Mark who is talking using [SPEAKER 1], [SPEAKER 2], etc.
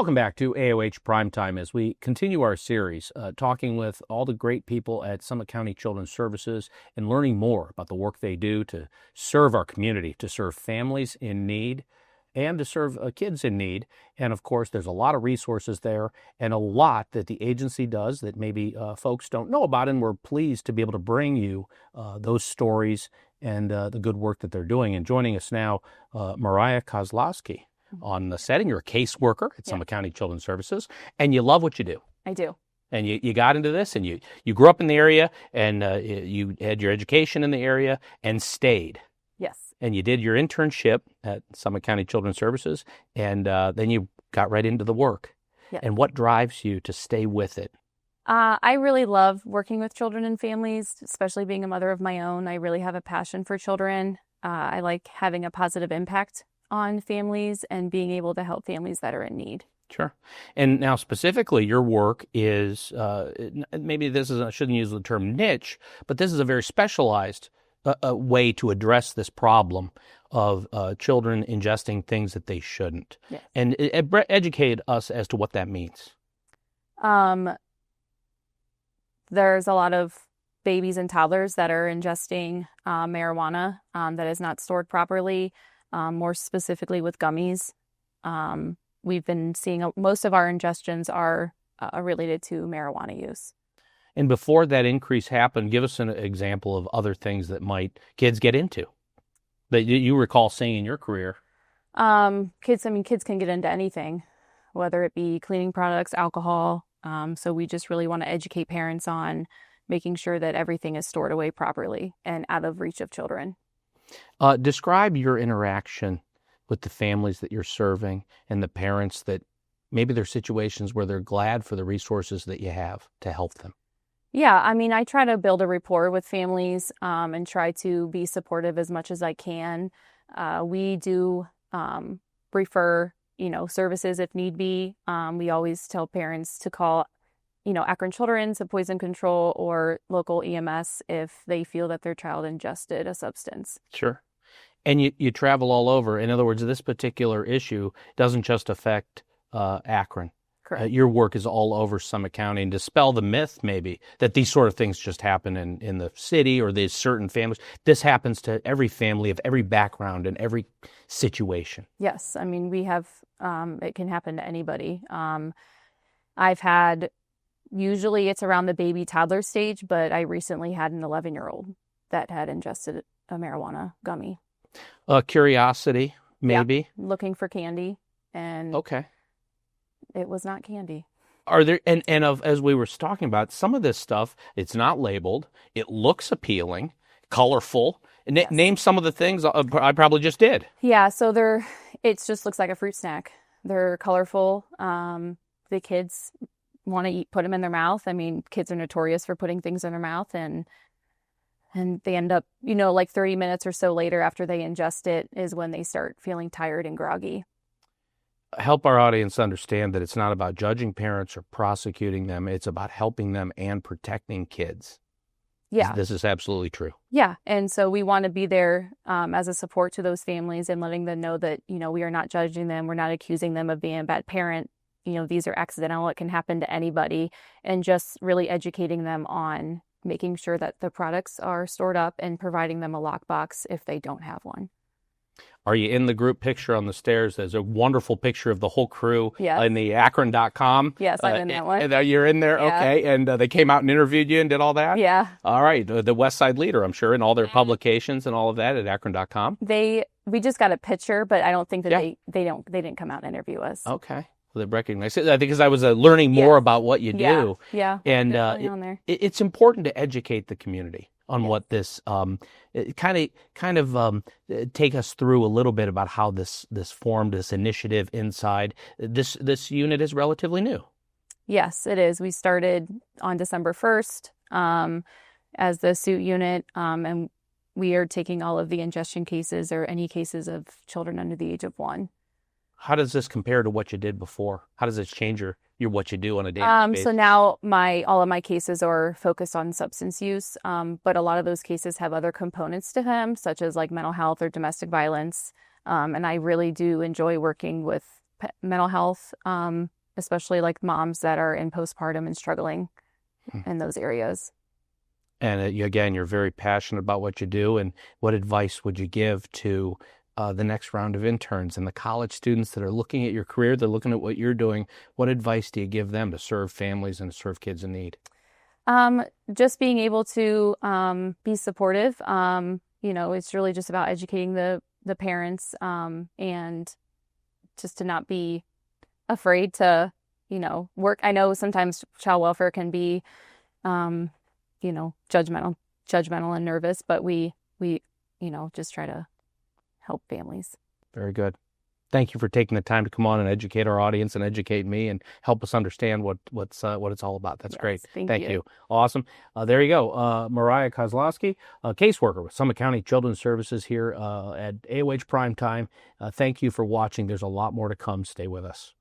[SPEAKER 1] Welcome back to AOH Primetime as we continue our series, talking with all the great people at Summit County Children's Services and learning more about the work they do to serve our community, to serve families in need, and to serve kids in need. And of course, there's a lot of resources there and a lot that the agency does that maybe folks don't know about, and we're pleased to be able to bring you those stories and the good work that they're doing. And joining us now, Mariah Kozlowski. On the setting, you're a caseworker at Summit County Children's Services, and you love what you do.
[SPEAKER 2] I do.
[SPEAKER 1] And you got into this, and you grew up in the area, and you had your education in the area, and stayed.
[SPEAKER 2] Yes.
[SPEAKER 1] And you did your internship at Summit County Children's Services, and then you got right into the work.
[SPEAKER 2] Yes.
[SPEAKER 1] And what drives you to stay with it?
[SPEAKER 2] I really love working with children and families, especially being a mother of my own. I really have a passion for children. I like having a positive impact on families and being able to help families that are in need.
[SPEAKER 1] Sure. And now specifically your work is, maybe I shouldn't use the term niche, but this is a very specialized way to address this problem of children ingesting things that they shouldn't.
[SPEAKER 2] Yes.
[SPEAKER 1] And educate us as to what that means.
[SPEAKER 2] There's a lot of babies and toddlers that are ingesting marijuana that is not stored properly. More specifically with gummies. We've been seeing most of our ingestions are related to marijuana use.
[SPEAKER 1] And before that increase happened, give us an example of other things that might kids get into that you recall seeing in your career.
[SPEAKER 2] Kids can get into anything, whether it be cleaning products, alcohol. So we just really want to educate parents on making sure that everything is stored away properly and out of reach of children.
[SPEAKER 1] Describe your interaction with the families that you're serving and the parents that maybe there are situations where they're glad for the resources that you have to help them.
[SPEAKER 2] Yeah, I try to build a rapport with families and try to be supportive as much as I can. We do refer, services if need be. We always tell parents to call Akron Children's, Poison Control, or local EMS if they feel that their child ingested a substance.
[SPEAKER 1] Sure. And you travel all over. In other words, this particular issue doesn't just affect Akron.
[SPEAKER 2] Correct.
[SPEAKER 1] Your work is all over Summit County, and dispel the myth maybe that these sort of things just happen in the city or these certain families. This happens to every family of every background and every situation.
[SPEAKER 2] Yes. We have, it can happen to anybody. I've had, usually it's around the baby toddler stage, but I recently had an 11-year-old that had ingested a marijuana gummy.
[SPEAKER 1] Curiosity, maybe?
[SPEAKER 2] Yeah, looking for candy, and
[SPEAKER 1] okay,
[SPEAKER 2] it was not candy.
[SPEAKER 1] Are there, as we were talking about, some of this stuff, it's not labeled, it looks appealing, colorful. Yes. Name some of the things I probably just did.
[SPEAKER 2] Yeah, so it just looks like a fruit snack. They're colorful. The kids want to put them in their mouth. Kids are notorious for putting things in their mouth, and they end up, like 30 minutes or so later after they ingest it is when they start feeling tired and groggy.
[SPEAKER 1] Help our audience understand that it's not about judging parents or prosecuting them. It's about helping them and protecting kids.
[SPEAKER 2] Yeah.
[SPEAKER 1] This is absolutely true.
[SPEAKER 2] Yeah. And so we want to be there as a support to those families and letting them know that, we are not judging them. We're not accusing them of being a bad parent. These are accidental. It can happen to anybody. And just really educating them on making sure that the products are stored up and providing them a lockbox if they don't have one.
[SPEAKER 1] Are you in the group picture on the stairs? There's a wonderful picture of the whole crew in the Akron.com.
[SPEAKER 2] Yes, I'm in that one.
[SPEAKER 1] You're in there?
[SPEAKER 2] Yeah.
[SPEAKER 1] Okay. And they came out and interviewed you and did all that?
[SPEAKER 2] Yeah.
[SPEAKER 1] All right. The West Side Leader, I'm sure, and all their publications and all of that at Akron.com.
[SPEAKER 2] We just got a picture, but I don't think that they didn't come out and interview us.
[SPEAKER 1] Okay. Well, they recognize it. I think because I was learning more about what you do.
[SPEAKER 2] Yeah.
[SPEAKER 1] And it's important to educate the community on what this kind of take us through a little bit about how this formed, this initiative inside. This unit is relatively new.
[SPEAKER 2] Yes, it is. We started on December 1st as the suit unit, and we are taking all of the ingestion cases or any cases of children under the age of 1.
[SPEAKER 1] How does this compare to what you did before? How does this change your what you do on a daily basis?
[SPEAKER 2] So now all of my cases are focused on substance use, but a lot of those cases have other components to them, such as like mental health or domestic violence. And I really do enjoy working with mental health, especially like moms that are in postpartum and struggling in those areas.
[SPEAKER 1] And again, you're very passionate about what you do. And what advice would you give to the next round of interns and the college students that are looking at your career, they're looking at what you're doing? What advice do you give them to serve families and to serve kids in need?
[SPEAKER 2] Just being able to be supportive. It's really just about educating the parents and just to not be afraid to, work. I know sometimes child welfare can be, judgmental and nervous, but we just try to help families.
[SPEAKER 1] Very good. Thank you for taking the time to come on and educate our audience and educate me and help us understand what it's all about. That's great. Thank you. Awesome. There you go. Mariah Kozlowski, caseworker with Summit County Children's Services here at AOH Primetime. Thank you for watching. There's a lot more to come. Stay with us.